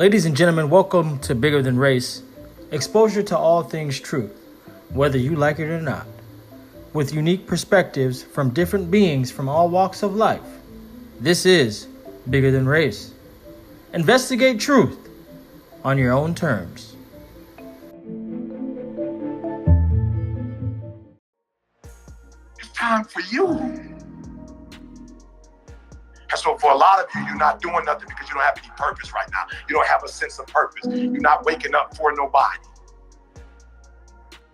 Ladies and gentlemen, welcome to Bigger Than Race, exposure to all things truth, whether you like it or not, with unique perspectives from different beings from all walks of life. This is Bigger Than Race. Investigate truth on your own terms. It's time for you. And so for a lot of you, you're not doing nothing because you don't have any purpose right now. You don't have a sense of purpose. You're not waking up for nobody.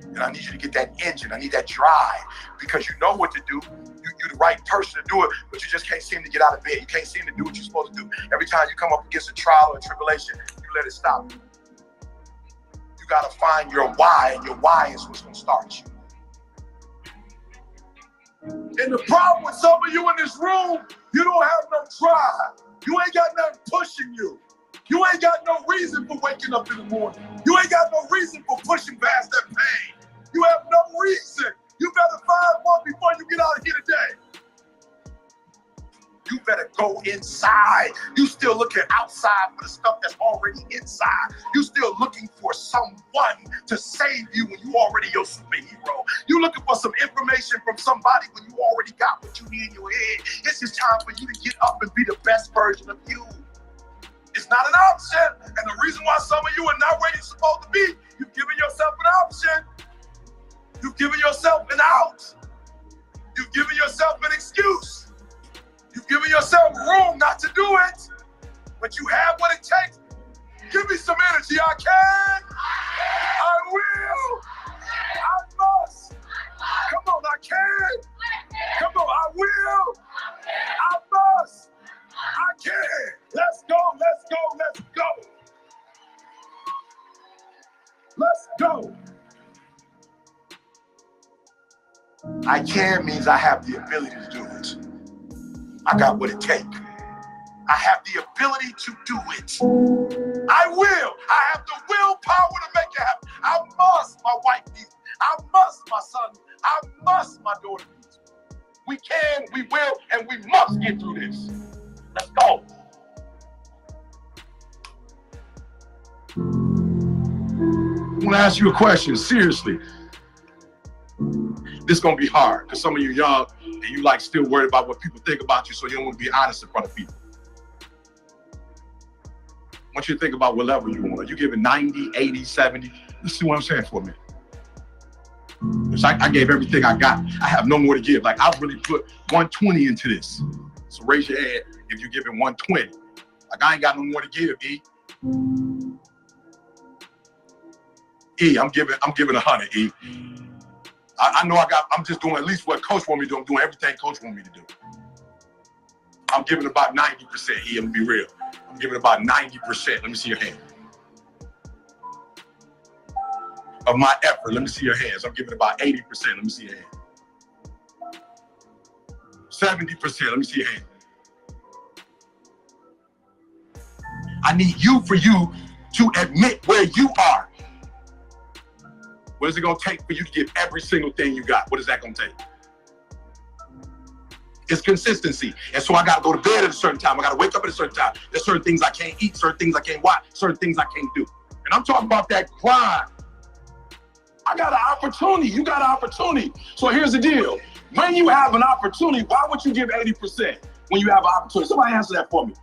And I need you to get that engine. I need that drive because you know what to do. You're the right person to do it, but you just can't seem to get out of bed. You can't seem to do what you're supposed to do. Every time you come up against a trial or a tribulation, you let it stop you. You got to find your why, and your why is what's going to start you. And the problem with some of you in this room, you don't have no drive. You ain't got nothing pushing you. You ain't got no reason for waking up in the morning. You ain't got no reason for pushing past that pain. You have no reason. You better find one before you get out of here today. You better go inside. You still looking outside for the stuff that's already inside. You still looking for someone to save you when you already your superhero. You looking for some information from somebody when you already got what you need in your head. It's just time for you to get up and be the best version of you. It's not an option. And the reason why some of you are not where you're supposed to be, you've given yourself an option. You've given yourself an out. You've given yourself an excuse. You've given yourself room not to do it, but you have what it takes. Give me some energy. I can. I will. I must. Come on, I can. Come on, I will. I must. I can. Let's go, let's go, let's go. Let's go. I can means I have the ability to do it. I got what it takes. I have the ability to do it. I will. I have the willpower to make it happen. I must. My wife needs me. I must. My son. I must. My daughter needs me. We can, we will, and we must get through this. Let's go. I want to ask you a question, seriously. This is going to be hard because some of you young and you like still worried about what people think about you, so you don't want to be honest in front of people. I want you to think about what level you want. Are you giving 90, 80, 70? Let's see what I'm saying for a minute. Because I gave everything I got. I have no more to give. Like, I really put 120 into this. So raise your hand if you're giving 120. Like, I ain't got no more to give, E. E, I'm giving 100, E. I know I'm just doing at least what Coach want me to do. I'm doing everything Coach want me to do. I'm giving about 90%, E, I'm gonna be real. I'm giving about 90%. Let me see your hand. Of my effort, let me see your hands. I'm giving about 80%. Let me see your hand. 70%, let me see your hand. I need you for you to admit where you are. What is it gonna take for you to give every single thing you got? What is that gonna take? It's consistency. And so I gotta go to bed at a certain time. I gotta wake up at a certain time. There's certain things I can't eat, certain things I can't watch, certain things I can't do. And I'm talking about that grind. I got an opportunity, you got an opportunity. So here's the deal. When you have an opportunity, why would you give 80% when you have an opportunity? Somebody answer that for me.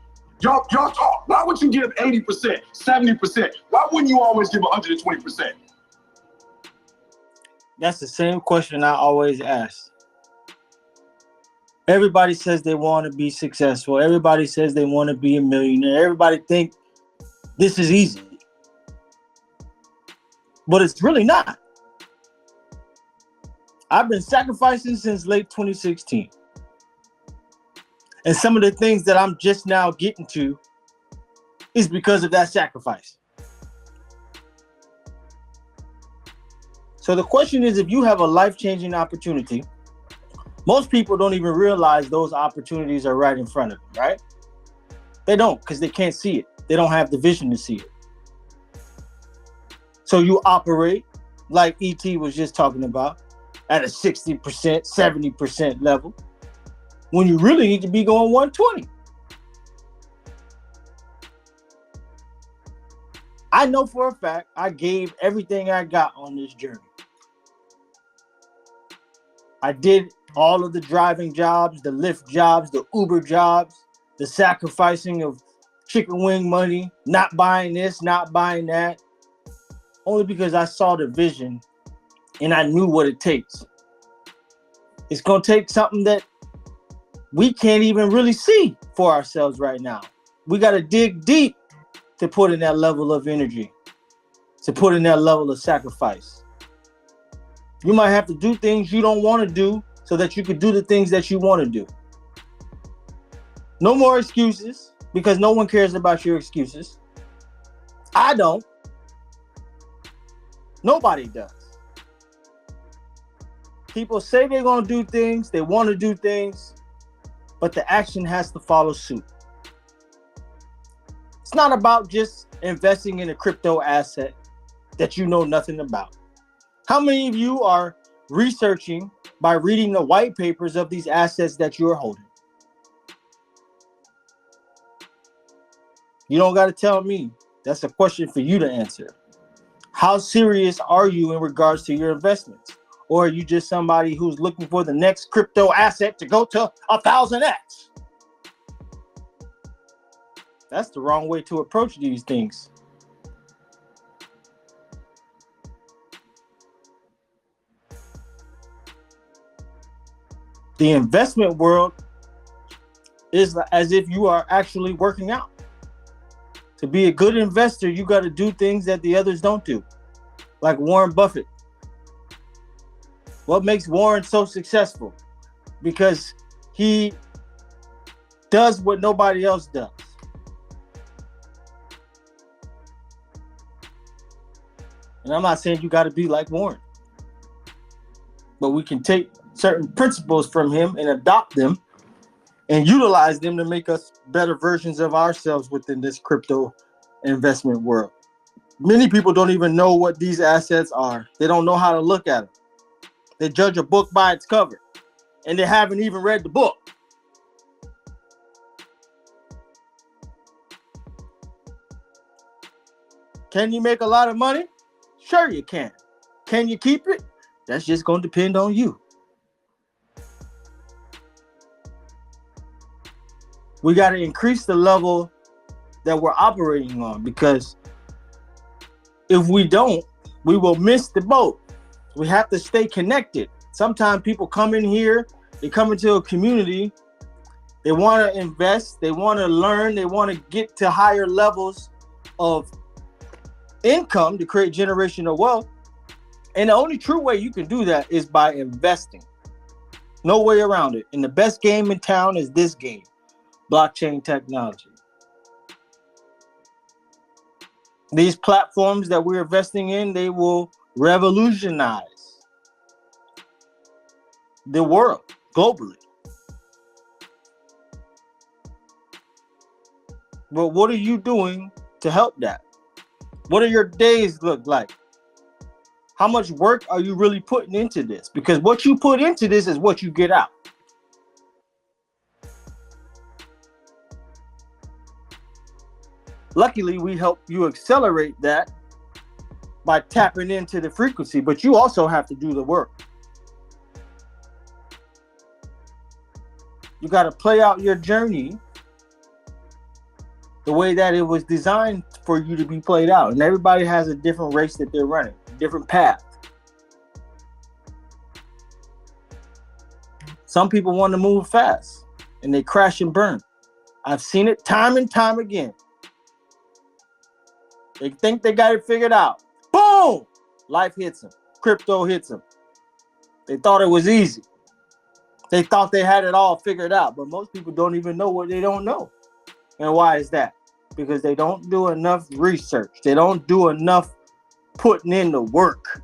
Y'all talk. Why would you give 80%, 70%? Why wouldn't you always give 120%? That's the same question I always ask. Everybody says they want to be successful. Everybody says they want to be a millionaire. Everybody think this is easy. But it's really not. I've been sacrificing since late 2016. And some of the things that I'm just now getting to is because of that sacrifice. So the question is, if you have a life-changing opportunity, most people don't even realize those opportunities are right in front of them, right? They don't, because they can't see it. They don't have the vision to see it. So you operate like E.T. was just talking about at a 60%, 70% level when you really need to be going 120. I know for a fact I gave everything I got on this journey. I did all of the driving jobs, the Lyft jobs, the Uber jobs, the sacrificing of chicken wing money, not buying this, not buying that, only because I saw the vision and I knew what it takes. It's going to take something that we can't even really see for ourselves right now. We got to dig deep to put in that level of energy, to put in that level of sacrifice. You might have to do things you don't want to do so that you can do the things that you want to do. No more excuses, because no one cares about your excuses. I don't. Nobody does. People say they're going to do things, they want to do things, but the action has to follow suit. It's not about just investing in a crypto asset that you know nothing about. How many of you are researching by reading the white papers of these assets that you're holding? You don't got to tell me. That's a question for you to answer. How serious are you in regards to your investments? Or are you just somebody who's looking for the next crypto asset to go to 1,000x? That's the wrong way to approach these things. The investment world is as if you are actually working out. To be a good investor, you got to do things that the others don't do. Like Warren Buffett. What makes Warren so successful? Because he does what nobody else does. And I'm not saying you got to be like Warren, but we can take certain principles from him and adopt them and utilize them to make us better versions of ourselves within this crypto investment world. Many people don't even know what these assets are. They don't know how to look at them. They judge a book by its cover, and they haven't even read the book. Can you make a lot of money? Sure you can. Can you keep it? That's just going to depend on you. We got to increase the level that we're operating on, because if we don't, we will miss the boat. We have to stay connected. Sometimes people come in here, they come into a community, they want to invest, they want to learn, they want to get to higher levels of income to create generational wealth. And the only true way you can do that is by investing. No way around it. And the best game in town is this game, blockchain technology. These platforms that we're investing in, they will revolutionize the world globally. But what are you doing to help that? What do your days look like? How much work are you really putting into this? Because what you put into this is what you get out. Luckily, we help you accelerate that by tapping into the frequency, but you also have to do the work. You got to play out your journey the way that it was designed for you to be played out. And everybody has a different race that they're running, a different path. Some people want to move fast and they crash and burn. I've seen it time and time again. They think they got it figured out. Boom! Life hits them. Crypto hits them. They thought it was easy. They thought they had it all figured out. But most people don't even know what they don't know. And why is that? Because they don't do enough research. They don't do enough putting in the work.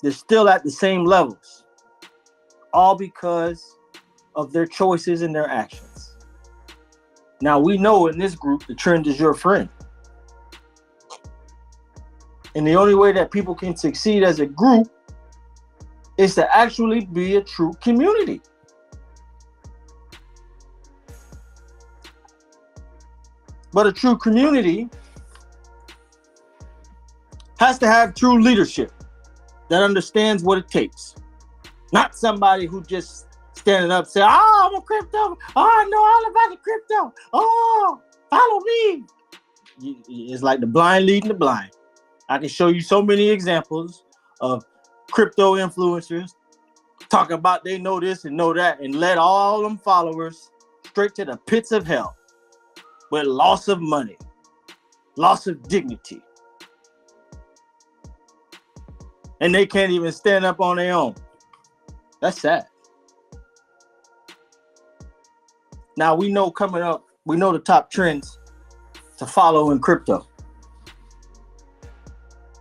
They're still at the same levels. All because of their choices and their actions. Now, we know in this group, the trend is your friend. And the only way that people can succeed as a group is to actually be a true community. But a true community has to have true leadership that understands what it takes. Not somebody who just standing up saying, "Oh, I'm a crypto. Oh, I know all about the crypto. Oh, follow me." It's like the blind leading the blind. I can show you so many examples of crypto influencers talking about they know this and know that and led all them followers straight to the pits of hell with loss of money, loss of dignity. And they can't even stand up on their own. That's sad. Now we know coming up, we know the top trends to follow in crypto.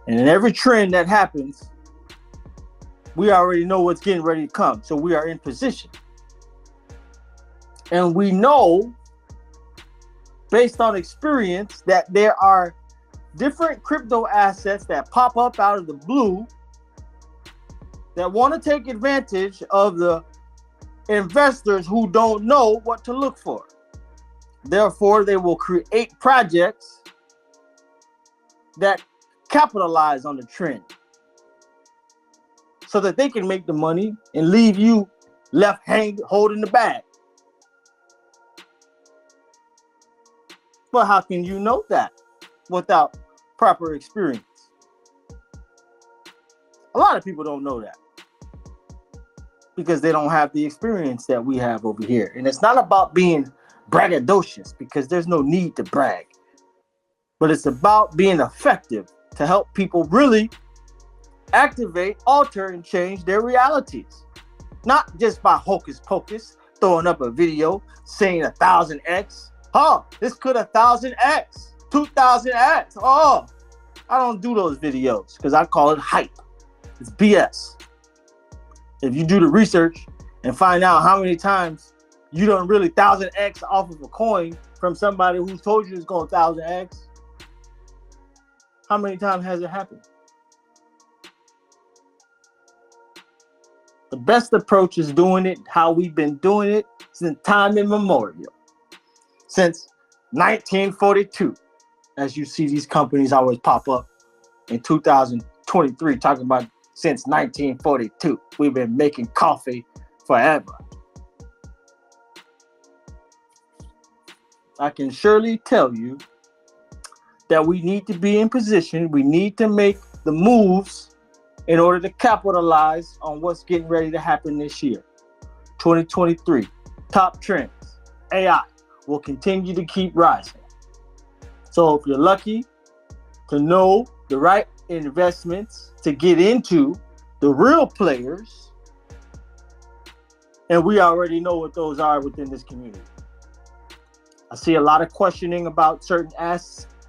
And in every trend that happens, we already know what's getting ready to come. So we are in position. And we know, based on experience, that there are different crypto assets that pop up out of the blue that want to take advantage of the investors who don't know what to look for. Therefore, they will create projects that capitalize on the trend so that they can make the money and leave you left hanging, holding the bag. But how can you know that without proper experience? A lot of people don't know that because they don't have the experience that we have over here. And it's not about being braggadocious, because there's no need to brag. But it's about being effective to help people really activate, alter, and change their realities. Not just by hocus pocus, throwing up a video saying 1,000x. Oh, this could 1,000x, 2,000x. Oh, I don't do those videos because I call it hype. It's BS. If you do the research and find out how many times you done really 1,000x off of a coin from somebody who told you it's going 1,000x, how many times has it happened? The best approach is doing it how we've been doing it since time immemorial. Since 1942, as you see these companies always pop up in 2023 talking about since 1942. We've been making coffee forever. I can surely tell you that we need to be in position. We need to make the moves in order to capitalize on what's getting ready to happen this year. 2023, top trends, AI will continue to keep rising. So if you're lucky to know the right investments to get into the real players, and we already know what those are within this community. I see a lot of questioning about certain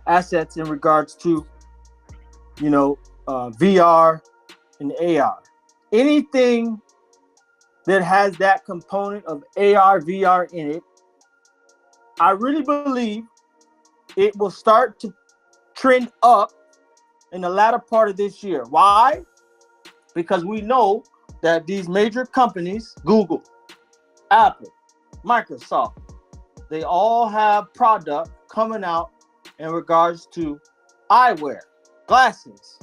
assets in regards to, VR and AR. Anything that has that component of AR, VR in it, I really believe it will start to trend up in the latter part of this year. Why? Because we know that these major companies, Google, Apple, Microsoft, they all have product coming out in regards to eyewear, glasses,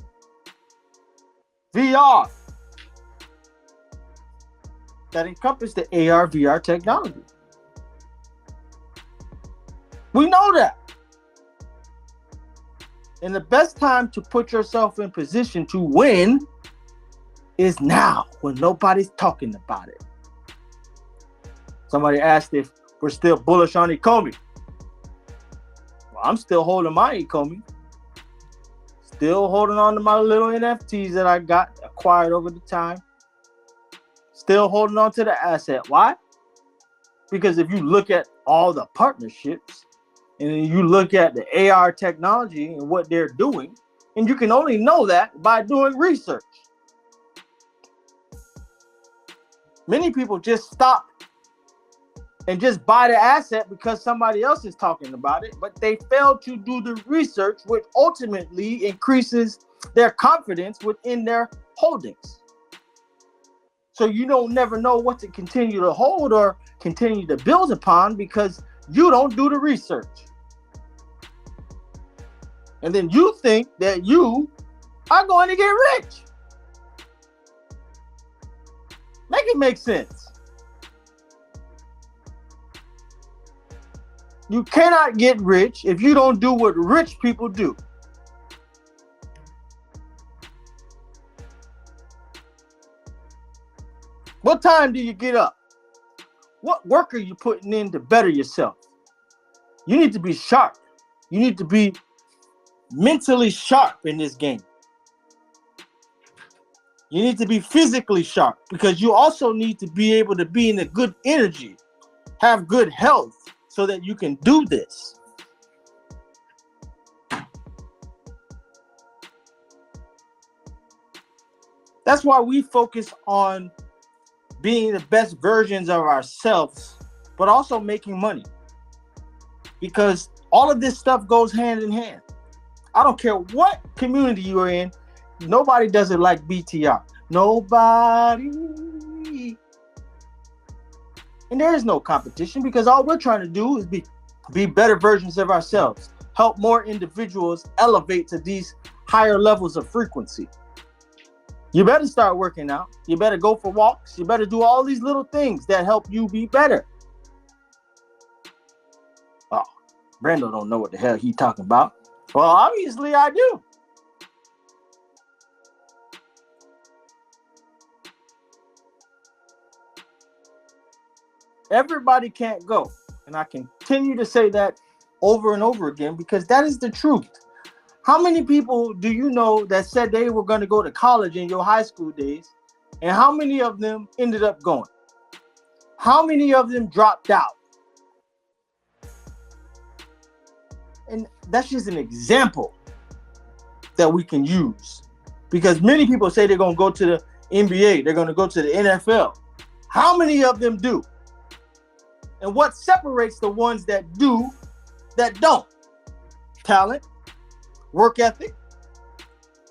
VR, that encompass the AR, VR technology. We know that. And the best time to put yourself in position to win is now, when nobody's talking about it. Somebody asked if we're still bullish on Ecomi. Well, I'm still holding my Ecomi. Still holding on to my little NFTs that I got acquired over the time. Still holding on to the asset. Why? Because if you look at all the partnerships and you look at the AR technology and what they're doing, and you can only know that by doing research. Many people just stop and just buy the asset because somebody else is talking about it, but they fail to do the research, which ultimately increases their confidence within their holdings. So you don't never know what to continue to hold or continue to build upon because you don't do the research. And then you think that you are going to get rich. Make it make sense. You cannot get rich if you don't do what rich people do. What time do you get up? What work are you putting in to better yourself? You need to be sharp. You need to be mentally sharp in this game. You need to be physically sharp because you also need to be able to be in a good energy, have good health so that you can do this. That's why we focus on being the best versions of ourselves, but also making money. Because all of this stuff goes hand in hand. I don't care what community you are in. Nobody does it like BTR. Nobody. And there is no competition because all we're trying to do is be better versions of ourselves. Help more individuals elevate to these higher levels of frequency. You better start working out. You better go for walks. You better do all these little things that help you be better. Oh, Brando don't know what the hell he talking about. Well, obviously I do. Everybody can't go. And I continue to say that over and over again because that is the truth. How many people do you know that said they were going to go to college in your high school days? And how many of them ended up going? How many of them dropped out? And that's just an example that we can use. Because many people say they're going to go to the NBA. They're going to go to the NFL. How many of them do? And what separates the ones that do, that don't? Talent, work ethic,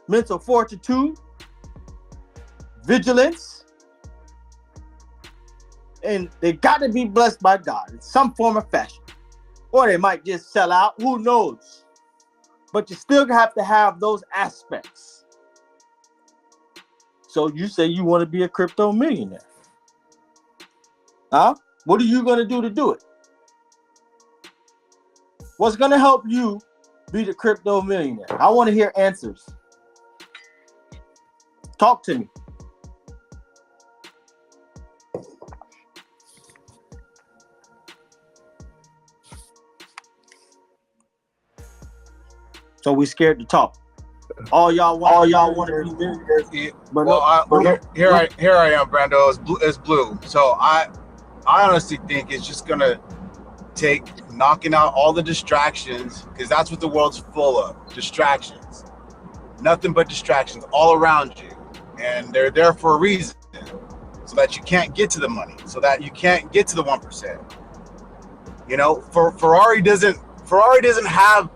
mental fortitude, vigilance, and they got to be blessed by God in some form or fashion. Or they might just sell out, who knows? But you still have to have those aspects. So you say you want to be a crypto millionaire. Huh? What are you going to do it? What's going to help you be the crypto millionaire? I want to hear answers. Talk to me. So we scared to talk. All y'all want to be millionaires. Yeah, here I am, Brando. It's blue. So I honestly think it's just gonna take knocking out all the distractions, because that's what the world's full of. Distractions. Nothing but distractions all around you. And they're there for a reason. So that you can't get to the money. So that you can't get to the 1%. You know, Ferrari doesn't have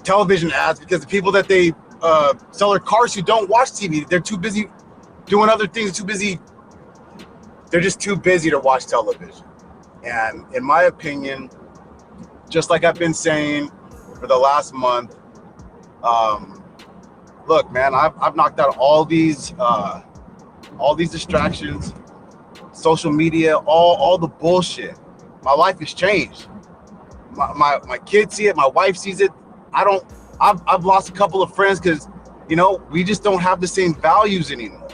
television ads because the people that they sell their cars to don't watch TV. They're too busy doing other things, they're just too busy to watch television. And in my opinion, just like I've been saying for the last month, look, man, I've knocked out all these distractions, social media, all the bullshit. My life has changed. My kids see it, my wife sees it. I've lost a couple of friends because, you know, we just don't have the same values anymore.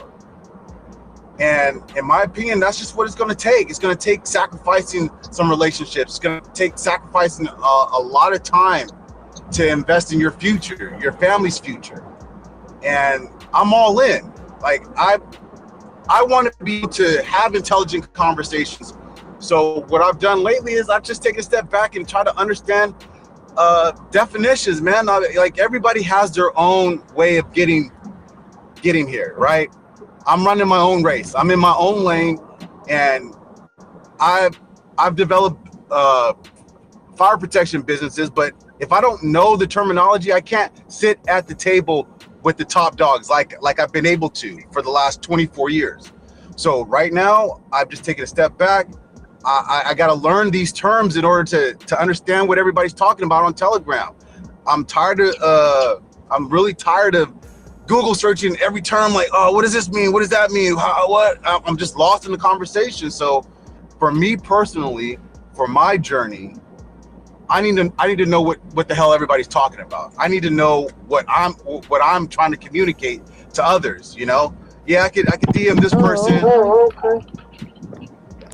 And in my opinion, that's just what it's going to take. It's going to take sacrificing some relationships. It's going to take sacrificing a lot of time to invest in your future, your family's future. And I'm all in. Like, I want to be able to have intelligent conversations. So what I've done lately is I've just taken a step back and try to understand definitions, man. Like, everybody has their own way of getting here, right? I'm running my own race. I'm in my own lane, and I've developed fire protection businesses. But if I don't know the terminology, I can't sit at the table with the top dogs like I've been able to for the last 24 years. So right now, I've just taken a step back. I got to learn these terms in order to understand what everybody's talking about on Telegram. I'm tired of I'm really tired of Google searching every term, like, oh, what does this mean? What does that mean? What? I'm just lost in the conversation. So for me personally, for my journey, I need to know what the hell everybody's talking about. I need to know what I'm trying to communicate to others, you know? Yeah, I could DM this person. Oh, okay.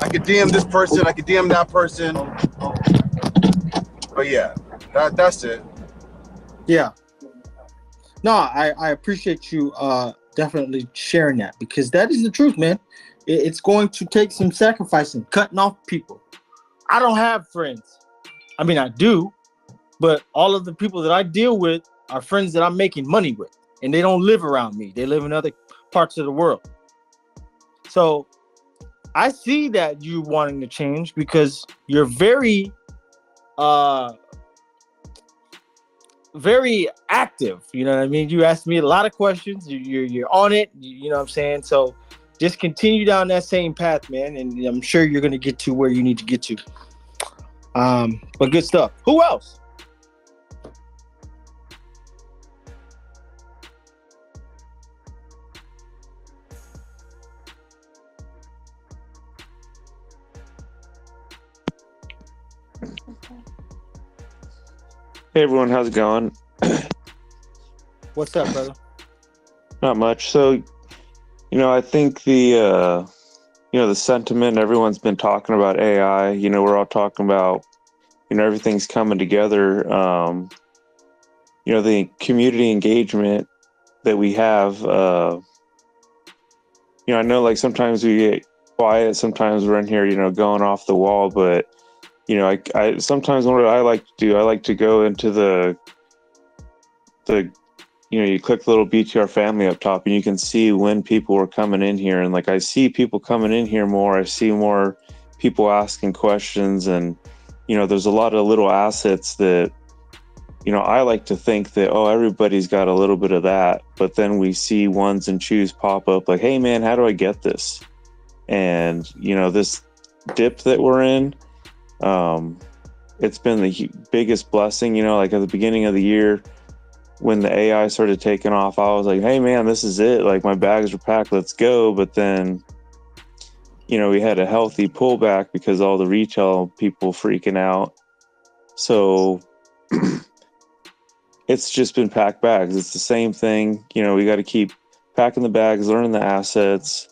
I could DM this person, I could DM that person. But yeah, that's it. Yeah. No, I appreciate you definitely sharing that, because that is the truth, man. It's going to take some sacrificing, cutting off people. I don't have friends. I mean, I do, but all of the people that I deal with are friends that I'm making money with, and they don't live around me. They live in other parts of the world. So I see that you wanting to change, because you're very very active. You know what I mean? You asked me a lot of questions. You're on it. You know what I'm saying? So just continue down that same path, man, and I'm sure you're gonna get to where you need to get to. But good stuff. Who else? Hey everyone, how's it going? What's up, brother? Not much. So, I think the sentiment, everyone's been talking about AI. We're all talking about, everything's coming together. The community engagement that we have. I know like sometimes we get quiet, sometimes we're in here, going off the wall, but I sometimes what I like to do, I like to go into the you click the little BTR family up top and you can see when people are coming in here. And like, I see people coming in here more. I see more people asking questions, and, there's a lot of little assets that, I like to think that, oh, everybody's got a little bit of that. But then we see ones and twos pop up like, hey man, how do I get this? And, this dip that we're in, it's been the biggest blessing, like at the beginning of the year, when the AI started taking off, I was like, hey man, this is it. Like my bags are packed, let's go. But then, we had a healthy pullback because all the retail people freaking out. So it's just been packed bags. It's the same thing. We got to keep packing the bags, learning the assets,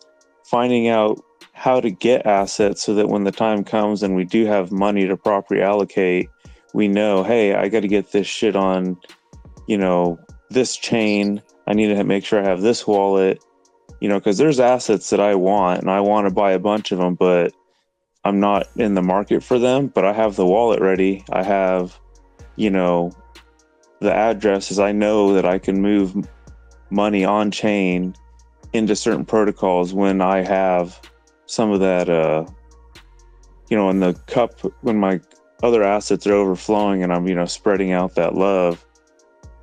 finding out how to get assets so that when the time comes and we do have money to properly allocate, we know, hey, I got to get this shit on, this chain. I need to make sure I have this wallet, because there's assets that I want and I want to buy a bunch of them, but I'm not in the market for them. But I have the wallet ready. I have, the addresses. I know that I can move money on chain into certain protocols when I have some of that, in the cup, when my other assets are overflowing and I'm, spreading out that love.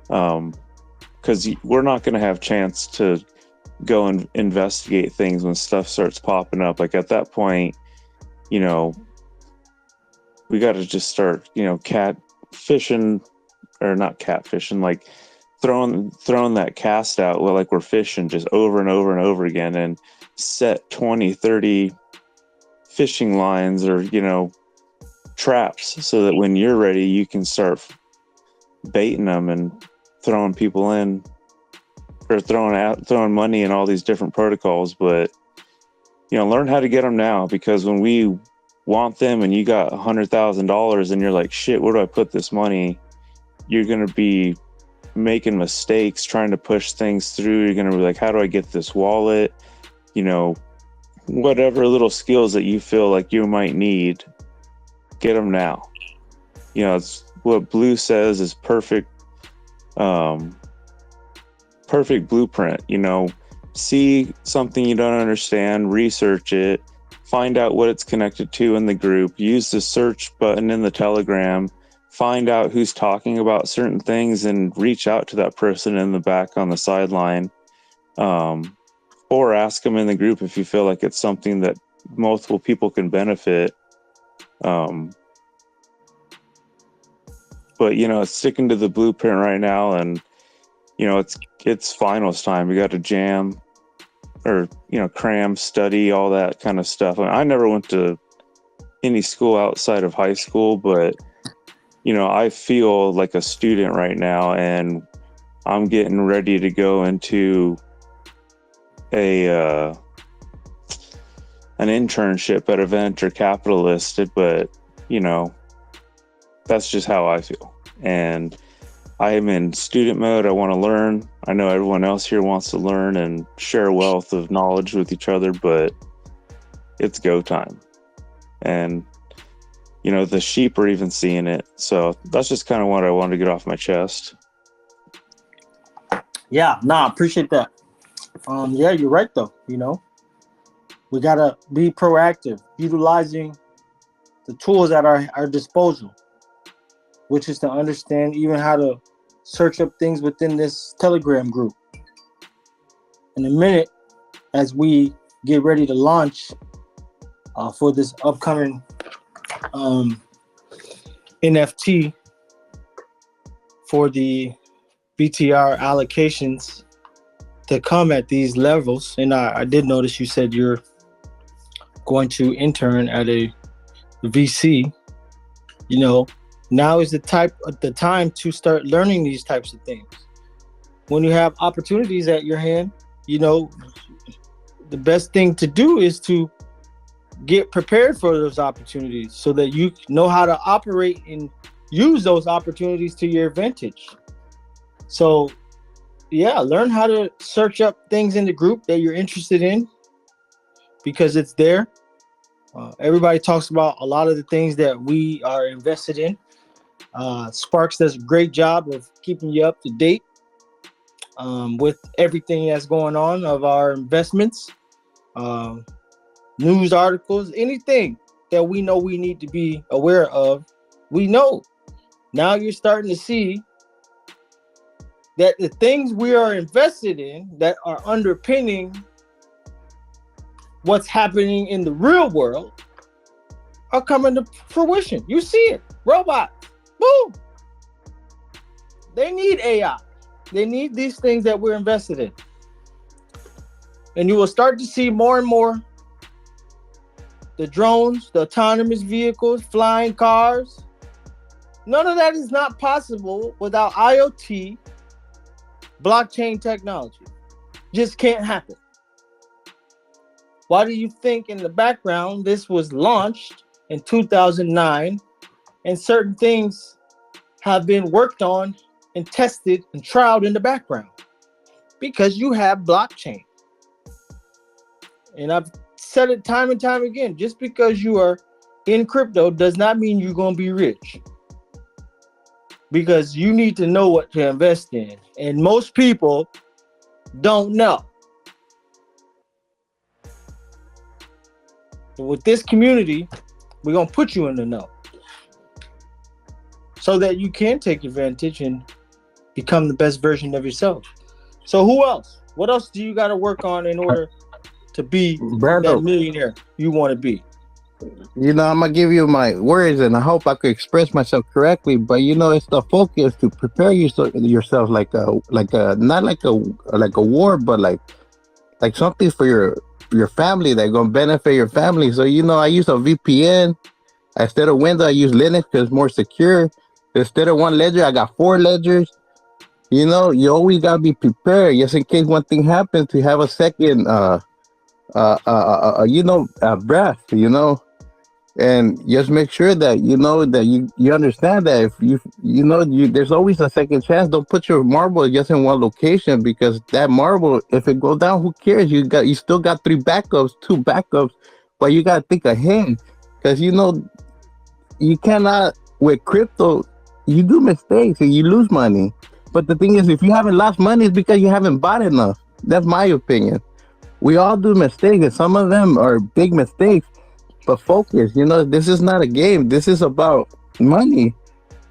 Because we're not going to have chance to go and investigate things when stuff starts popping up. Like at that point, we got to just start, cat fishing, or not catfishing, like throwing that cast out like we're fishing, just over and over and over again, and set 20, 30 fishing lines or, traps so that when you're ready, you can start baiting them and throwing people in, or throwing money in all these different protocols. But, learn how to get them now, because when we want them and you got $100,000 and you're like, shit, where do I put this money? You're going to be making mistakes trying to push things through. You're going to be like, how do I get this wallet? Whatever little skills that you feel like you might need, get them now. It's what Blue says is perfect blueprint. See something you don't understand, research it, find out what it's connected to in the group, use the search button in the Telegram, find out who's talking about certain things and reach out to that person in the back on the sideline, or ask them in the group if you feel like it's something that multiple people can benefit. but it's sticking to the blueprint right now, and it's finals time. We got to jam or cram, study, all that kind of stuff. I never went to any school outside of high school, but I feel like a student right now, and I'm getting ready to go into an internship at a venture capitalist, but that's just how I feel. And I am in student mode. I want to learn. I know everyone else here wants to learn and share a wealth of knowledge with each other, but it's go time. And the sheep are even seeing it. So that's just kind of what I wanted to get off my chest. Yeah, I appreciate that. Yeah, you're right though. We gotta be proactive, utilizing the tools at our disposal, which is to understand even how to search up things within this Telegram group. In a minute, as we get ready to launch for this upcoming NFT for the BTR allocations to come at these levels. And I did notice you said you're going to intern at a VC. Now is the time to start learning these types of things. When you have opportunities at your hand, the best thing to do is to get prepared for those opportunities so that you know how to operate and use those opportunities to your advantage. So yeah, learn how to search up things in the group that you're interested in, because it's there. Everybody talks about a lot of the things that we are invested in. Sparks does a great job of keeping you up to date with everything that's going on of our investments, news articles, anything that we know we need to be aware of. We know. Now you're starting to see that the things we are invested in that are underpinning what's happening in the real world are coming to fruition. You see it. Robots. Boom. They need AI. They need these things that we're invested in. And you will start to see more and more the drones, the autonomous vehicles, flying cars. None of that is not possible without IoT, blockchain technology. Just can't happen. Why do you think in the background this was launched in 2009 and certain things have been worked on and tested and trialed in the background? Because you have blockchain. And I've said it time and time again, just because you are in crypto does not mean you're going to be rich. Because you need to know what to invest in. And most people don't know. With this community, we're going to put you in the know so that you can take advantage and become the best version of yourself. So who else? What else do you got to work on in order to be that millionaire you want to be? I'm gonna give you my words, and I hope I could express myself correctly. But it's the focus to prepare yourself like not like a war, but like something for your family that's gonna benefit your family. So I use a VPN instead of Windows. I use Linux because it's more secure. Instead of one ledger, I got 4 ledgers. You always gotta be prepared, just in case one thing happens, to have a second breath, and just make sure that that you understand that if there's always a second chance. Don't put your marble just in one location, because that marble, if it goes down, who cares? You still got 2 backups, but you gotta think ahead, because you cannot, with crypto, you do mistakes and you lose money. But the thing is, if you haven't lost money, it's because you haven't bought enough. That's my opinion. We all do mistakes, and some of them are big mistakes. But focus, this is not a game. This is about money.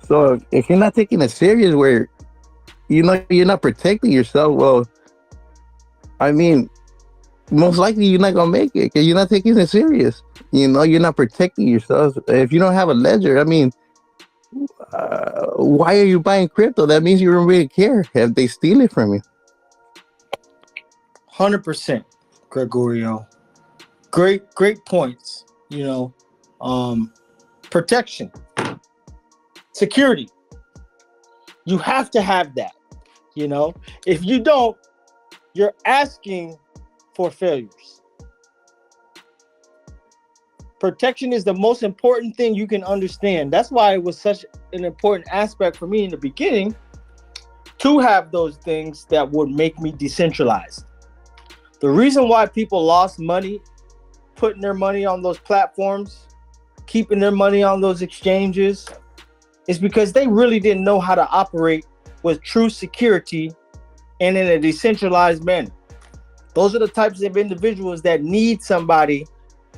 So if you're not taking it serious, where you're not protecting yourself, well, I mean, most likely you're not gonna make it because you're not taking it serious. You're not protecting yourself. If you don't have a ledger, I mean, why are you buying crypto? That means you don't really care if they steal it from you. 100%, Gregorio. Great points. Protection, security. You have to have that. If you don't, you're asking for failures. Protection is the most important thing you can understand. That's why it was such an important aspect for me in the beginning to have those things that would make me decentralized. The reason why people lost money, putting their money on those platforms, keeping their money on those exchanges, is because they really didn't know how to operate with true security and in a decentralized manner. Those are the types of individuals that need somebody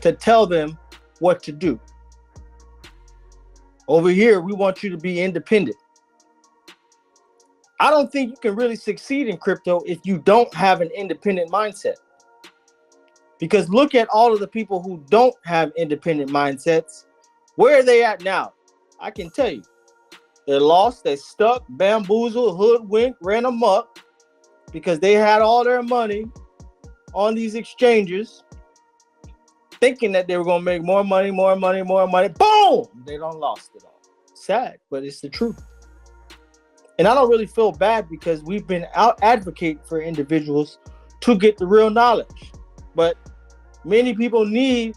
to tell them what to do. Over here, we want you to be independent. I don't think you can really succeed in crypto if you don't have an independent mindset. Because look at all of the people who don't have independent mindsets. Where are they at now? I can tell you. They're lost, they're stuck, bamboozled, hoodwinked, ran amok because they had all their money on these exchanges, thinking that they were going to make more money. Boom! They don't lost it all. Sad, but it's the truth. And I don't really feel bad because we've been out advocating for individuals to get the real knowledge. But many people need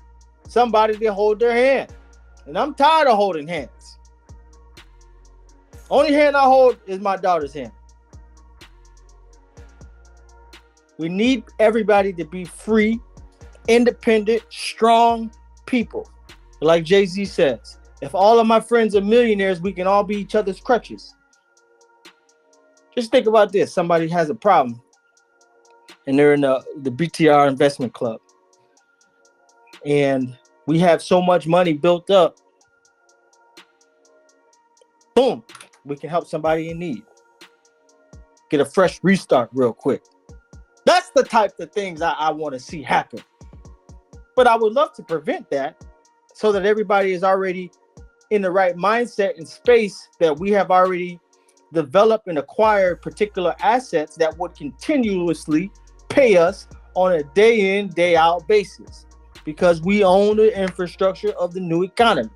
somebody to hold their hand. And I'm tired of holding hands. Only hand I hold is my daughter's hand. We need everybody to be free, independent, strong people. Like Jay-Z says, if all of my friends are millionaires, we can all be each other's crutches. Just think about this. Somebody has a problem and they're in the BTR investment club. And we have so much money built up. Boom. We can help somebody in need. Get a fresh restart real quick. That's the type of things I want to see happen. But I would love to prevent that so that everybody is already in the right mindset and space that we have already developed and acquired particular assets that would continuously pay us on a day in, day out basis because we own the infrastructure of the new economy.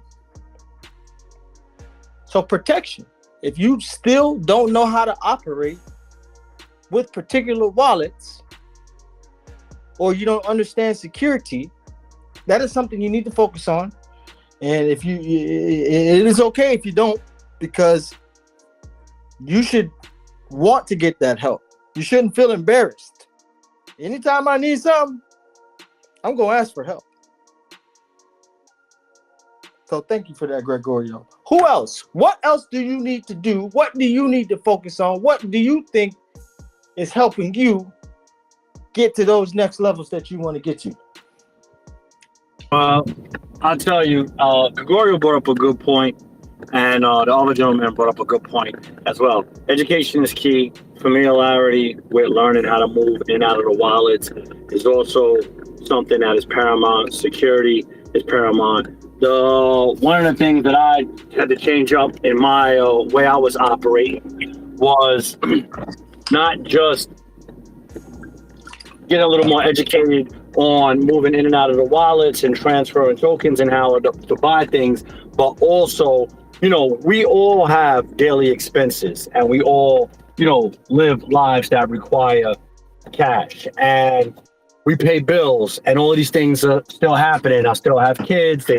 So protection. If you still don't know how to operate with particular wallets or you don't understand security, that is something you need to focus on. And it is okay if you don't, because you should want to get that help. You shouldn't feel embarrassed. Anytime I need something, I'm going to ask for help. So thank you for that, Gregorio. Who else? What else do you need to do? What do you need to focus on? What do you think is helping you get to those next levels that you want to get to? I'll tell you, Gregorio brought up a good point, and the other gentleman brought up a good point as well. Education is key. Familiarity with learning how to move in and out of the wallets is also something that is paramount. Security is paramount. One of the things that I had to change up in my way I was operating was not just get a little more educated on moving in and out of the wallets and transferring tokens and how to buy things, but also, we all have daily expenses and we all, live lives that require cash, and we pay bills, and all of these things are still happening. I still have kids.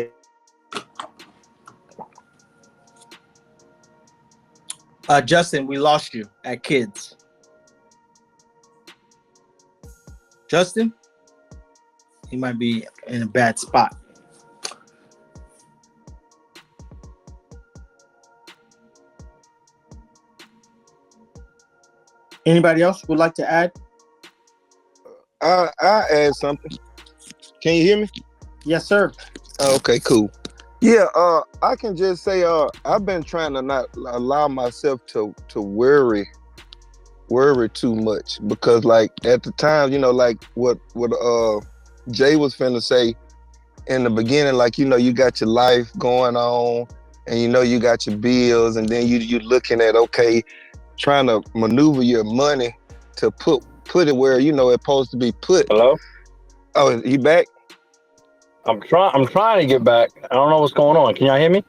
Justin, we lost you at kids. Justin? He might be in a bad spot. Anybody else would like to add? I add something. Can you hear me? Yes, sir. Okay, cool. Yeah, I can just say I've been trying to not allow myself to worry too much, because like at the time, like what Jay was finna say in the beginning, like you got your life going on, and you know you got your bills, and then you looking at, okay, trying to maneuver your money to put it where you know it's supposed to be put. Hello? Oh, you back? I'm trying to get back. I don't know what's going on. Can y'all hear me?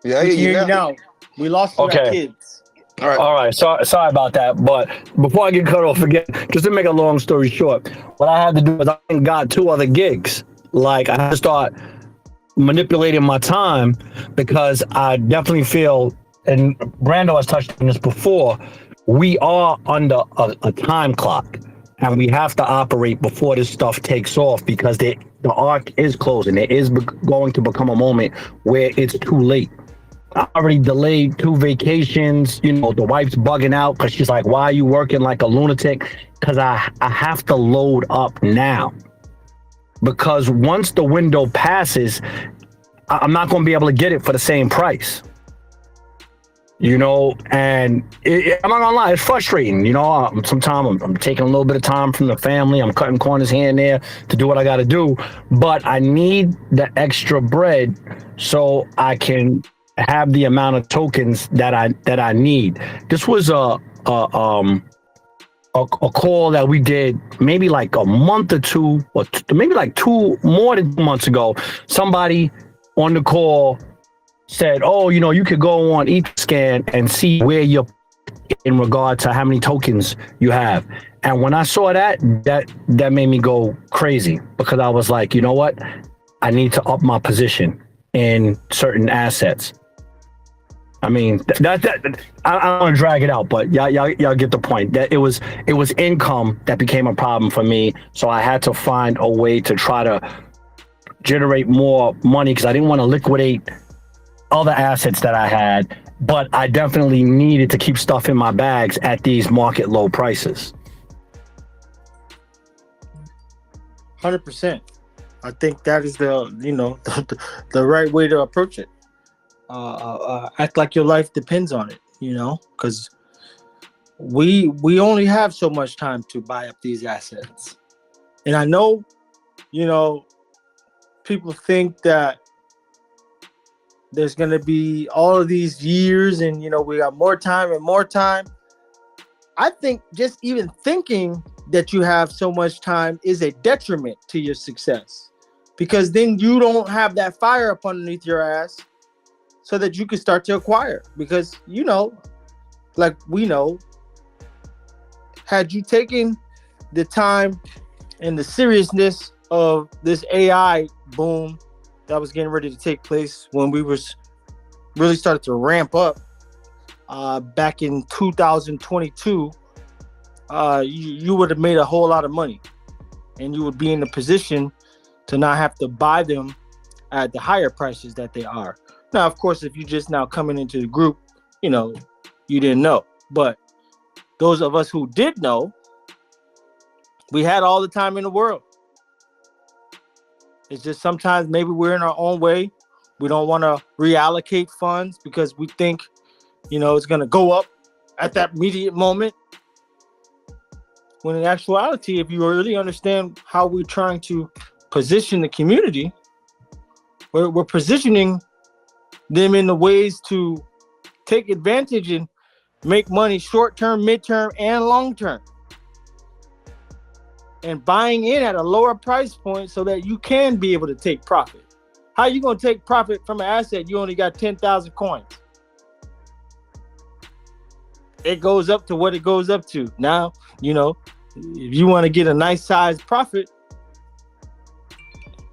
Yeah, I We hear can you hear you now. now. We lost you at Okay. kids. All right. All right. Sorry about that. But before I get cut off again, just to make a long story short, what I had to do was I got 2 other gigs. Like I had to start manipulating my time because I definitely feel, and Brando has touched on this before, we are under a time clock. And we have to operate before this stuff takes off because the arc is closing. There is going to become a moment where it's too late. I already delayed 2 vacations. You know, the wife's bugging out because she's like, why are you working like a lunatic? Because I have to load up now. Because once the window passes, I'm not going to be able to get it for the same price. You know, and I'm not gonna lie, it's frustrating. You know, sometimes I'm taking a little bit of time from the family. I'm cutting corners here and there to do what I got to do, but I need the extra bread so I can have the amount of tokens that I need. This was a call that we did maybe like a month or 2, or maybe like more than 2 months ago. Somebody on the call said, oh, you know, you could go on Etherscan and see where you're in regard to how many tokens you have. And when I saw that made me go crazy because I was like, you know what? I need to up my position in certain assets. I mean, I don't want to drag it out, but y'all get the point. That it was income that became a problem for me. So I had to find a way to try to generate more money because I didn't want to liquidate other assets that I had, but I definitely needed to keep stuff in my bags at these market low prices. 100%. I think that is the right way to approach it. Act like your life depends on it, you know, because we only have so much time to buy up these assets. And I know, you know, people think that there's going to be all of these years and, you know, we got more time and more time. I think just even thinking that you have so much time is a detriment to your success because then you don't have that fire up underneath your ass so that you can start to acquire. Because, you know, like we know, had you taken the time and the seriousness of this AI boom that was getting ready to take place when we was really started to ramp up back in 2022, you would have made a whole lot of money and you would be in a position to not have to buy them at the higher prices that they are. Now, of course, if you just now coming into the group, you know, you didn't know. But those of us who did know, we had all the time in the world. It's just sometimes maybe we're in our own way. We don't want to reallocate funds because we think, you know, it's going to go up at that immediate moment. When in actuality, if you really understand how we're trying to position the community, we're positioning them in the ways to take advantage and make money short-term, midterm, and long-term. And buying in at a lower price point so that you can be able to take profit. How are you going to take profit from an asset you only got 10,000 coins? It goes up to what it goes up to. Now, you know, if you want to get a nice sized profit,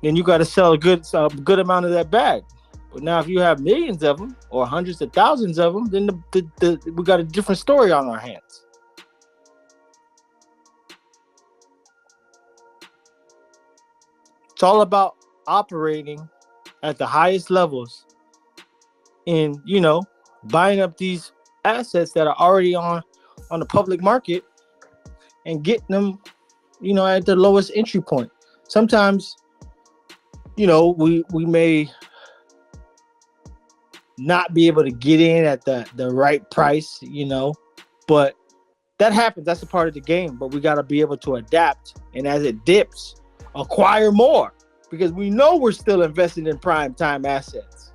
then you got to sell a good amount of that bag. But now if you have millions of them or hundreds of thousands of them, then we got a different story on our hands. It's all about operating at the highest levels in, you know, buying up these assets that are already on the public market and getting them, you know, at the lowest entry point. Sometimes, you know, we may not be able to get in at the right price, you know, but that happens. That's a part of the game, but we got to be able to adapt. And as it dips, acquire more because we know we're still investing in prime time assets.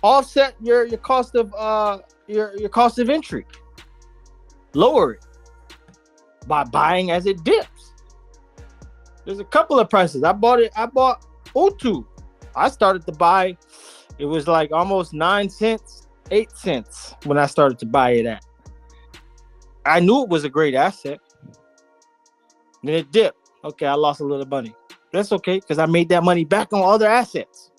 offset your cost of your cost of entry. Lower it by buying as it dips. There's a couple of prices. I bought O2. I started to buy, it was like almost 9 cents, 8 cents when I started to buy it at. I knew it was a great asset. Then it dipped. Okay, I lost a little money. That's okay, because I made that money back on other assets.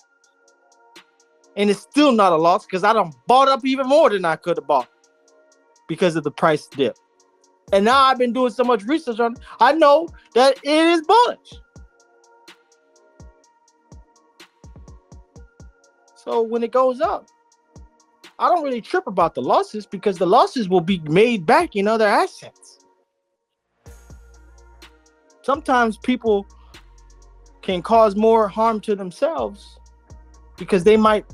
And it's still not a loss because I done bought up even more than I could have bought because of the price dip. And now I've been doing so much research on it, I know that it is bullish. So when it goes up, I don't really trip about the losses because the losses will be made back in other assets. Sometimes people can cause more harm to themselves because they might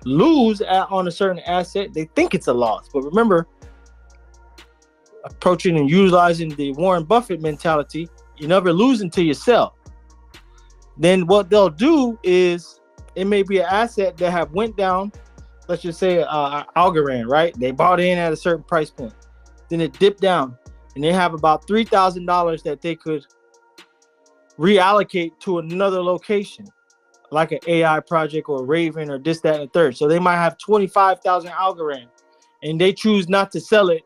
lose on a certain asset. They think it's a loss. But remember, approaching and utilizing the Warren Buffett mentality, you never lose until you sell. Then what they'll do is, it may be an asset that have went down, let's just say Algorand, right? They bought in at a certain price point. Then it dipped down and they have about $3,000 that they could reallocate to another location, like an AI project or Raven or this, that, and the third. So they might have 25,000 Algorand and they choose not to sell it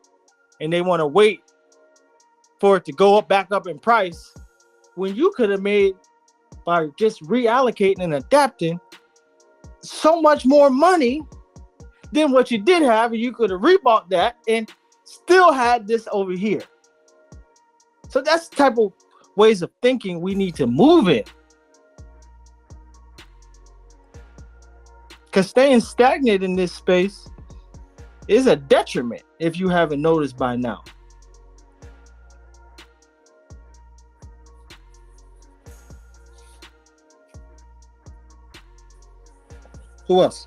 and they want to wait for it to go up, back up in price, when you could have made, by just reallocating and adapting, so much more money than what you did have, and you could have rebought that and still had this over here. So that's the type of ways of thinking we need to move it. Because staying stagnant in this space is a detriment if you haven't noticed by now. Who else?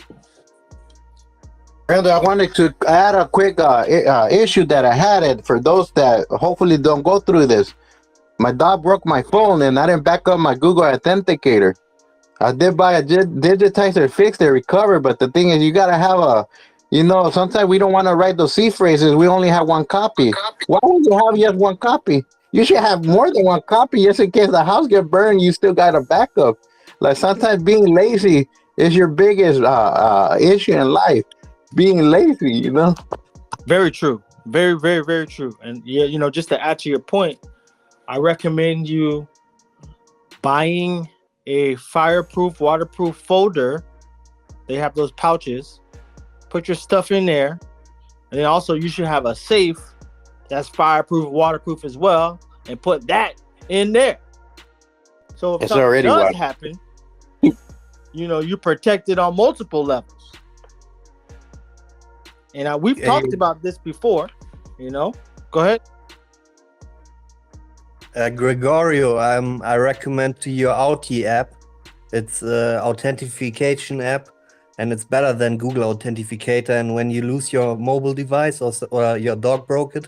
Brando, I wanted to add a quick issue that I had it for those that hopefully don't go through this. My dog broke my phone and I didn't back up my Google Authenticator. I did buy a digitizer, fixed it, recovered, but the thing is, you gotta have a, sometimes we don't want to write those C phrases. We only have one copy. Why would you have just one copy? You should have more than one copy, just in case the house get burned. You still got a backup. Like sometimes being lazy is your biggest issue in life. Being lazy, Very true. Very, very, very true. And yeah, just to add to your point, I recommend you buying a fireproof, waterproof folder. They have those pouches. Put your stuff in there. And then also you should have a safe that's fireproof, waterproof as well, and put that in there. So if something does happen, you're protected on multiple levels. And we've talked about this before, Go ahead. Gregorio, I recommend to your Auti app. It's an authentication app, and it's better than Google Authenticator. And when you lose your mobile device or your dog broke it,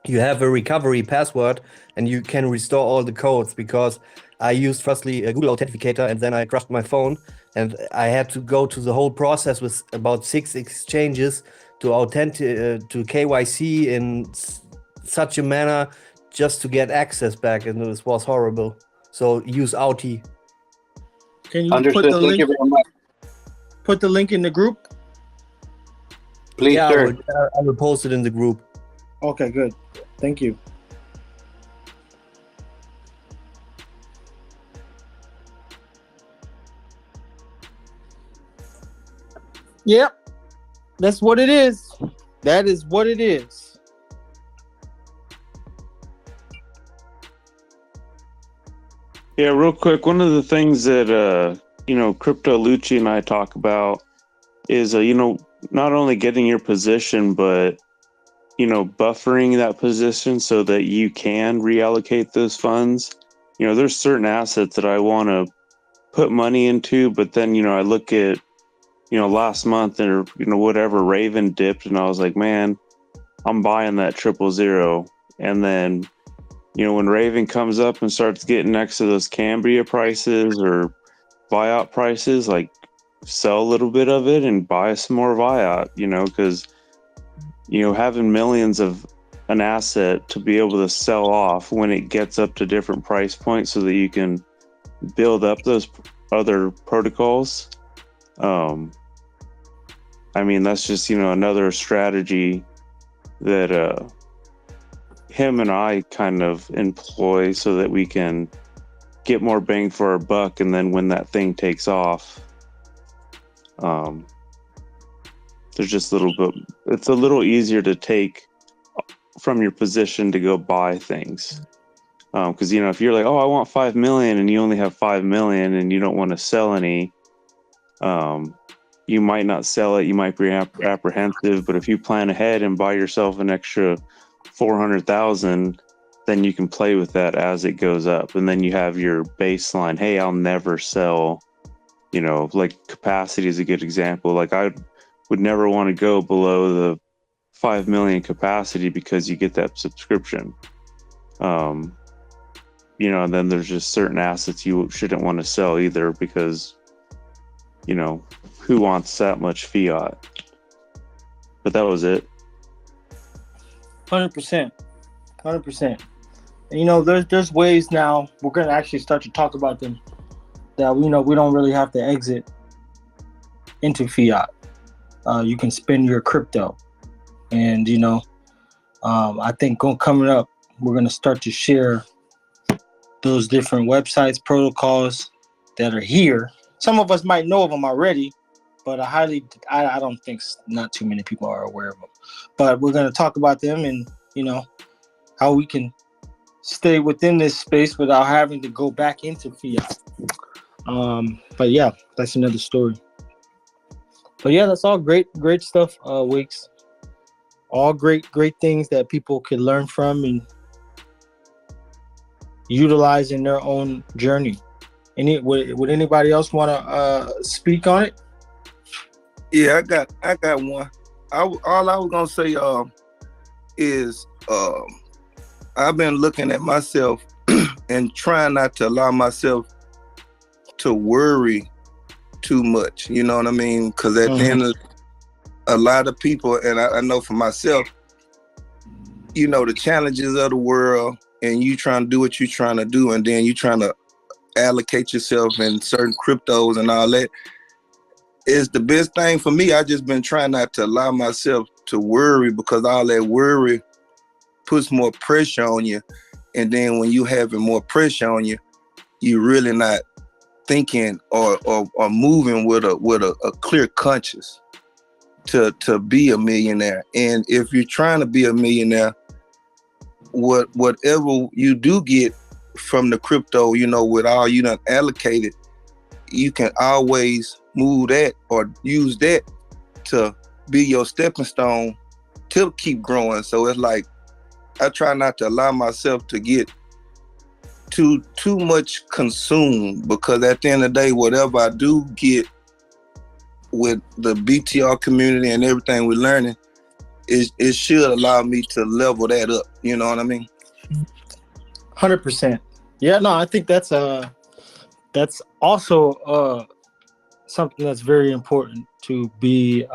you have a recovery password, and you can restore all the codes. Because I used firstly a Google Authenticator, and then I crashed my phone, and I had to go to the whole process with about 6 exchanges to to KYC in such a manner just to get access back, and this was horrible. So use Auti. Can you put the link? Put the link in the group. Please, sir. I will post it in the group. Okay, good. Thank you. Yep, that's what it is. That is what it is. Yeah, real quick. One of the things that Crypto Lucci and I talk about is not only getting your position, but buffering that position so that you can reallocate those funds. There's certain assets that I want to put money into, but then I look at last month or whatever, Raven dipped, and I was like, man, I'm buying that 000. And then when Raven comes up and starts getting next to those Cambria prices or buyout prices, like sell a little bit of it and buy some more fiat, because, having millions of an asset to be able to sell off when it gets up to different price points so that you can build up those other protocols. That's just, another strategy that him and I kind of employ so that we can get more bang for our buck. And then when that thing takes off, there's just it's a little easier to take from your position to go buy things. Because, if you're like, oh, I want 5 million and you only have 5 million and you don't want to sell any, you might not sell it. You might be apprehensive, but if you plan ahead and buy yourself an extra 400,000, then you can play with that as it goes up. And then you have your baseline. Hey, I'll never sell, like capacity is a good example. Like I would never want to go below the 5 million capacity because you get that subscription. And then there's just certain assets you shouldn't want to sell either because, who wants that much fiat? But that was it. 100%. And, there's ways now, we're going to actually start to talk about them, that, we don't really have to exit into fiat. You can spend your crypto. And, I think coming up, we're going to start to share those different websites, protocols that are here. Some of us might know of them already, but I don't think not too many people are aware of them. But we're going to talk about them and, how we can stay within this space without having to go back into fiat. But yeah, that's another story. But yeah, that's all great stuff, Weeks. All great things that people can learn from and utilize in their own journey. Would anybody else want to speak on it? Yeah, I got one. All I was gonna say is I've been looking at myself and trying not to allow myself to worry too much. You know what I mean? Because at the end of a lot of people, and I know for myself, the challenges of the world, and you trying to do what you're trying to do, and then you trying to allocate yourself in certain cryptos and all that is the best thing for me. I just been trying not to allow myself to worry, because all that worry puts more pressure on you. And then when you having more pressure on you, you really not thinking or moving with a clear conscience to be a millionaire. And if you're trying to be a millionaire, whatever you do get from the crypto, with all you done allocated, you can always move that or use that to be your stepping stone to keep growing. So it's like, I try not to allow myself to get too much consumed, because at the end of the day, whatever I do get with the BTR community and everything we're learning, it should allow me to level that up. You know what I mean? 100%. Yeah, no, I think that's also something that's very important to be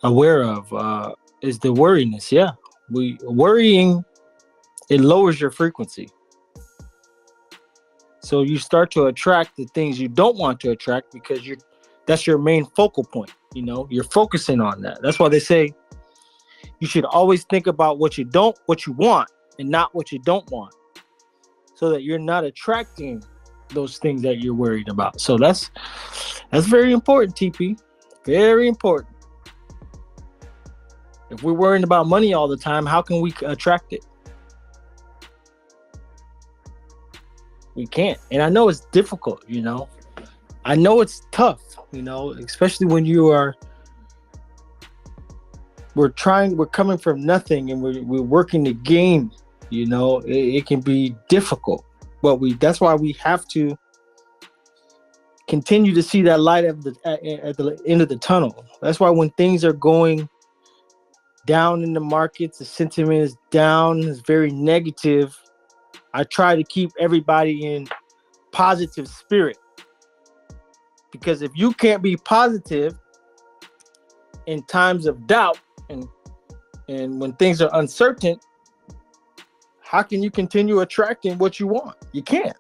aware of, is the worriness. Yeah, worrying, it lowers your frequency. So you start to attract the things you don't want to attract, because that's your main focal point. You're focusing on that. That's why they say you should always think about what you want and not what you don't want, so that you're not attracting those things that you're worried about. So that's very important, TP. Very important. If we're worrying about money all the time, how can we attract it? We can't. And I know it's difficult, I know it's tough, especially when we're coming from nothing and we're working the game, it can be difficult. But that's why we have to continue to see that light at the end of the tunnel. That's why when things are going down in the markets, the sentiment is down, it's very negative, I try to keep everybody in positive spirit. Because if you can't be positive in times of doubt and when things are uncertain, how can you continue attracting what you want? You can't.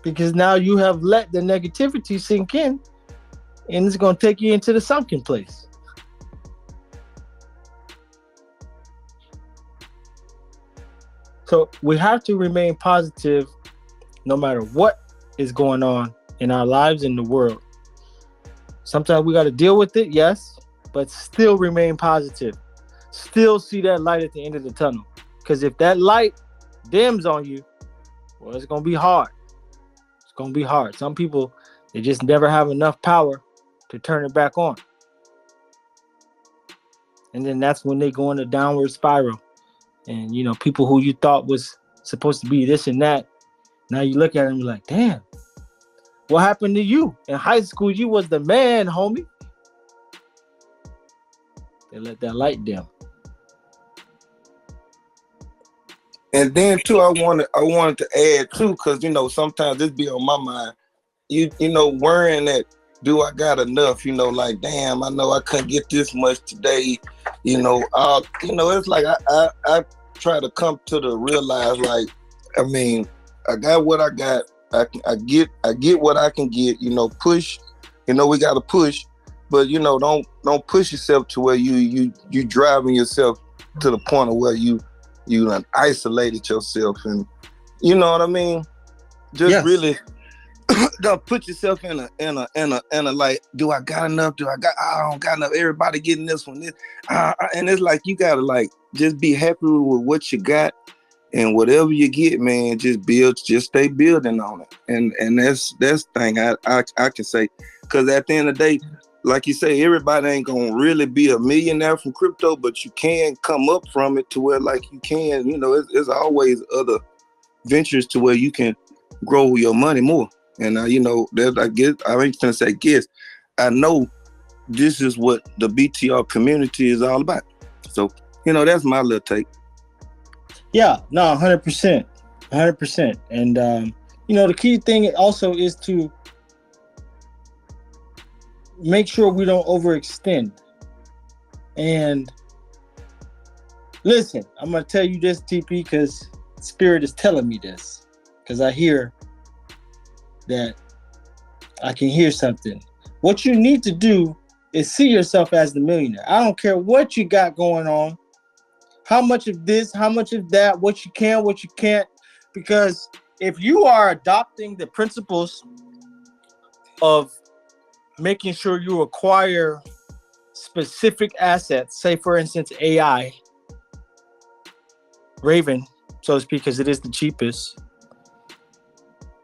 Because now you have let the negativity sink in, and it's going to take you into the sunken place. So we have to remain positive no matter what is going on in our lives in the world. Sometimes we got to deal with it, yes, but still remain positive. Still see that light at the end of the tunnel. Because if that light dims on you, well, it's going to be hard. It's going to be hard. Some people, they just never have enough power to turn it back on. And then that's when they go in a downward spiral. And, you know, people who you thought was supposed to be this and that, now you look at them and you're like, damn, what happened to you? In high school, you was the man, homie. They let that light dim. And then too, I wanted to add too, because you know sometimes this be on my mind. You know, worrying that do I got enough? You know, like damn, I know I couldn't get this much today. You know, it's like I try to come to the realize like, I mean, I got what I got. I get what I can get. You know, push. You know, we got to push, but you know, don't push yourself to where you driving yourself to the point of where you isolated yourself, and you know what I mean. Just really don't put yourself in a like, do I got enough? I don't got enough. Everybody getting this one, and it's like you gotta like just be happy with what you got. And whatever you get, man, just stay building on it. And that's the thing I can say. Because at the end of the day, like you say, everybody ain't gonna really be a millionaire from crypto, but you can come up from it to where like you can, you know, there's always other ventures to where you can grow your money more. And you know, I ain't gonna say guess. I know this is what the BTR community is all about. So, you know, that's my little take. Yeah, no, 100%. 100%. And, you know, the key thing also is to make sure we don't overextend. And listen, I'm going to tell you this, TP, because Spirit is telling me this. Because I hear that I can hear something. What you need to do is see yourself as the millionaire. I don't care what you got going on. How much of this, how much of that, what you can, what you can't. Because if you are adopting the principles of making sure you acquire specific assets, say for instance, AI, Raven, so to speak, because it is the cheapest.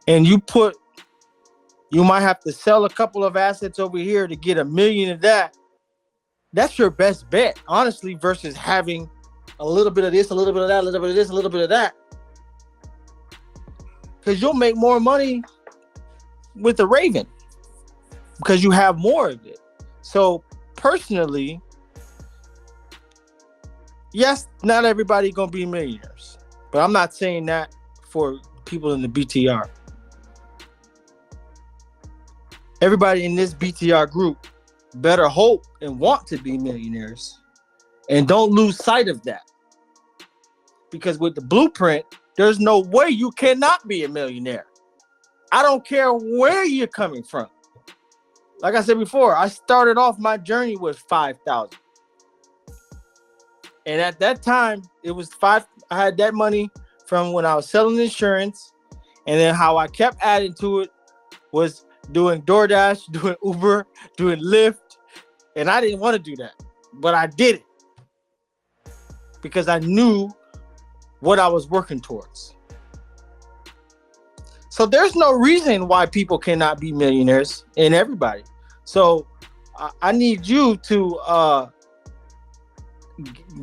And you might have to sell a couple of assets over here to get $1 million of that. That's your best bet, honestly, versus having a little bit of this, a little bit of that, a little bit of this, a little bit of that. Because you'll make more money with the Raven because you have more of it. So personally, yes, not everybody gonna be millionaires, but I'm not saying that for people in the BTR. Everybody in this BTR group better hope and want to be millionaires, and don't lose sight of that. Because with the blueprint, there's no way you cannot be a millionaire. I don't care where you're coming from. Like I said before, I started off my journey with 5,000. And at that time, it was I had that money from when I was selling insurance. And then how I kept adding to it was doing DoorDash, doing Uber, doing Lyft. And I didn't want to do that, but I did it because I knew what I was working towards. So there's no reason why people cannot be millionaires in everybody. So I need you to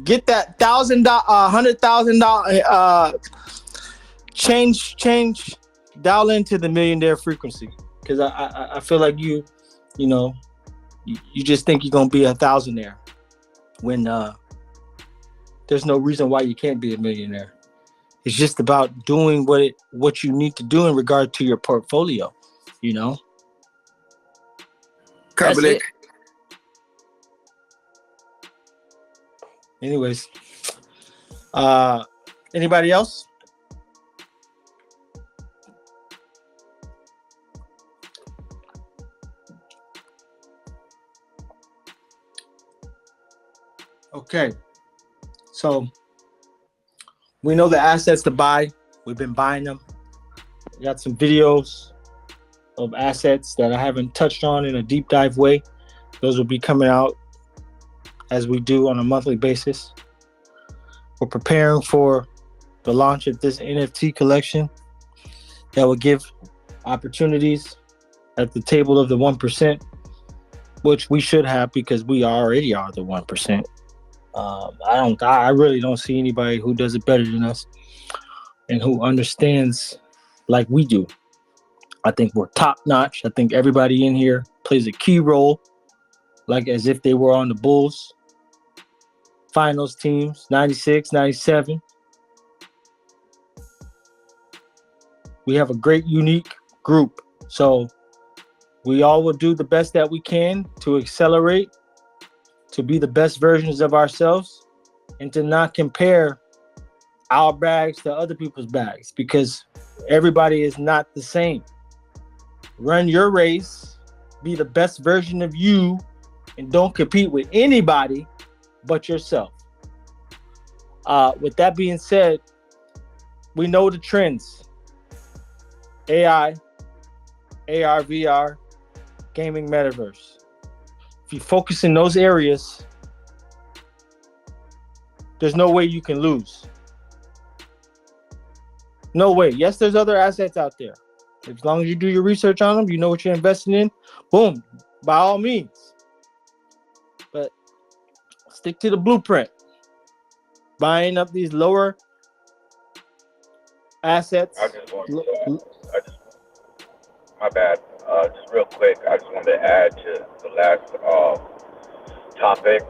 get that $100,000 change, dial into the millionaire frequency. Because I feel like you just think you're gonna be a thousandaire when there's no reason why you can't be a millionaire. It's just about doing what you need to do in regard to your portfolio. You know, that's it. Anyways, anybody else? Okay, so we know the assets to buy. We've been buying them. We got some videos of assets that I haven't touched on in a deep dive way. Those will be coming out as we do on a monthly basis. We're preparing for the launch of this NFT collection that will give opportunities at the table of the 1%, which we should have because we already are the 1%. I really don't see anybody who does it better than us and who understands like we do. I think we're top notch. I think everybody in here plays a key role, like as if they were on the Bulls finals teams, 96, 97. We have a great, unique group. So we all will do the best that we can to accelerate, to be the best versions of ourselves, and to not compare our bags to other people's bags, because everybody is not the same. Run your race, be the best version of you, and don't compete with anybody but yourself. With that being said, we know the trends. AI, AR, VR, gaming, metaverse. If you focus in those areas, there's no way you can lose. No way. Yes, there's other assets out there. As long as you do your research on them, you know what you're investing in, boom, by all means. But stick to the blueprint. Buying up these lower assets. My bad. Just real quick, I just wanted to add to the last topic,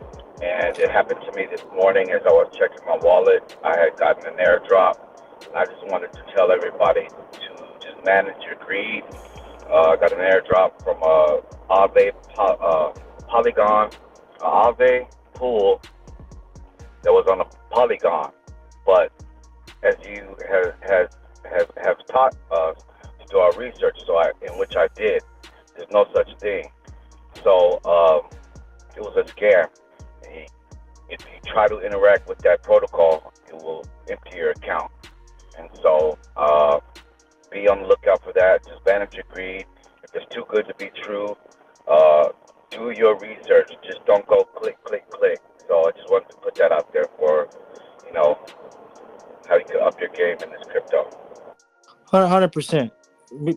and it happened to me this morning as I was checking my wallet. I had gotten an airdrop, and I just wanted to tell everybody to just manage your greed. I got an airdrop from Aave Polygon, Aave pool that was on a Polygon, but as you have taught us to do our research, in which I did, there's no such thing. So it was a scam. If you try to interact with that protocol, it will empty your account. And so be on the lookout for that. Just manage your greed. If it's too good to be true, do your research. Just don't go click. So I just wanted to put that out there for, how you can up your game in this crypto. 100%.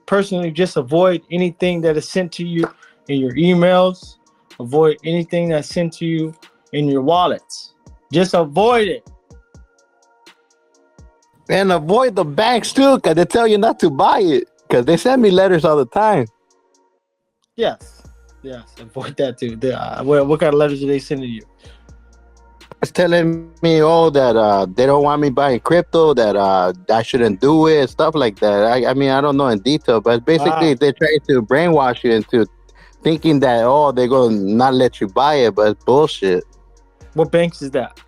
Personally, just avoid anything that is sent to you in your emails. Avoid anything that's sent to you in your wallets. Just avoid it. And avoid the banks too, because they tell you not to buy it. Because they send me letters all the time. Yes, avoid that too. What kind of letters do they send to you? It's telling me, that they don't want me buying crypto, that I shouldn't do it, stuff like that. I mean, I don't know in detail, but basically they're trying to brainwash you into thinking that, they're going to not let you buy it, but it's bullshit. What banks is that?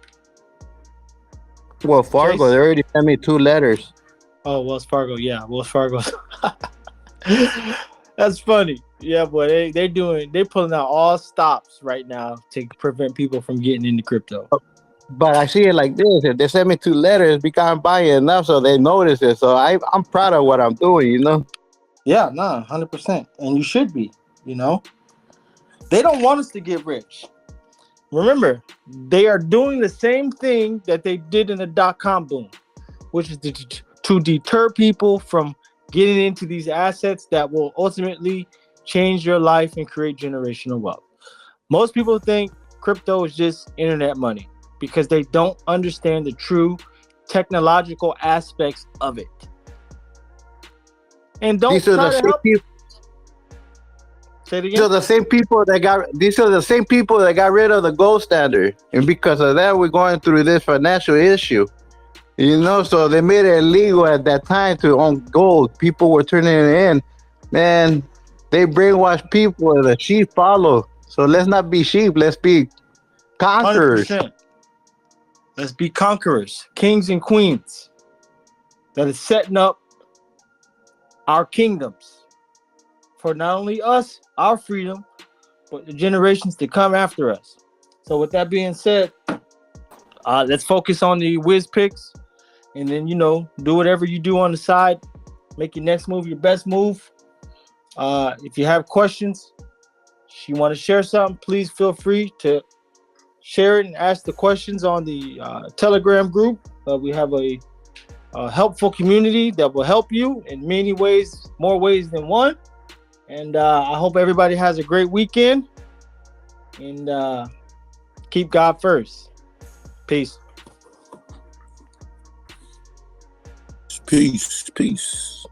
Well, Fargo, Chase? they already sent me 2 letters. Oh, Wells Fargo. Yeah, Wells Fargo. That's funny. Yeah, boy, they're pulling out all stops right now to prevent people from getting into crypto. But I see it like this: if they send me 2 letters, because I'm buying enough, so they notice it. So I'm proud of what I'm doing, Yeah, 100%, and you should be. They don't want us to get rich. Remember, they are doing the same thing that they did in the .com boom, which is to deter people from getting into these assets that will ultimately change your life and create generational wealth. Most people think crypto is just internet money because they don't understand the true technological aspects of it. And don't These are try the to same help. people. Say it again. These are the same people that got rid of the gold standard, and because of that, we're going through this financial issue. You know, so they made it illegal at that time to own gold. People were turning it in. Man, they brainwash people and the sheep follow. So let's not be sheep. Let's be conquerors. 100%. Let's be conquerors, kings and queens that is setting up our kingdoms for not only us, our freedom, but the generations to come after us. So with that being said, let's focus on the whiz picks, and then, you know, do whatever you do on the side. Make your next move your best move. If you have questions, if you want to share something, please feel free to share it and ask the questions on the Telegram group. We have a helpful community that will help you in many ways, more ways than one. And I hope everybody has a great weekend. And keep God first. Peace. Peace.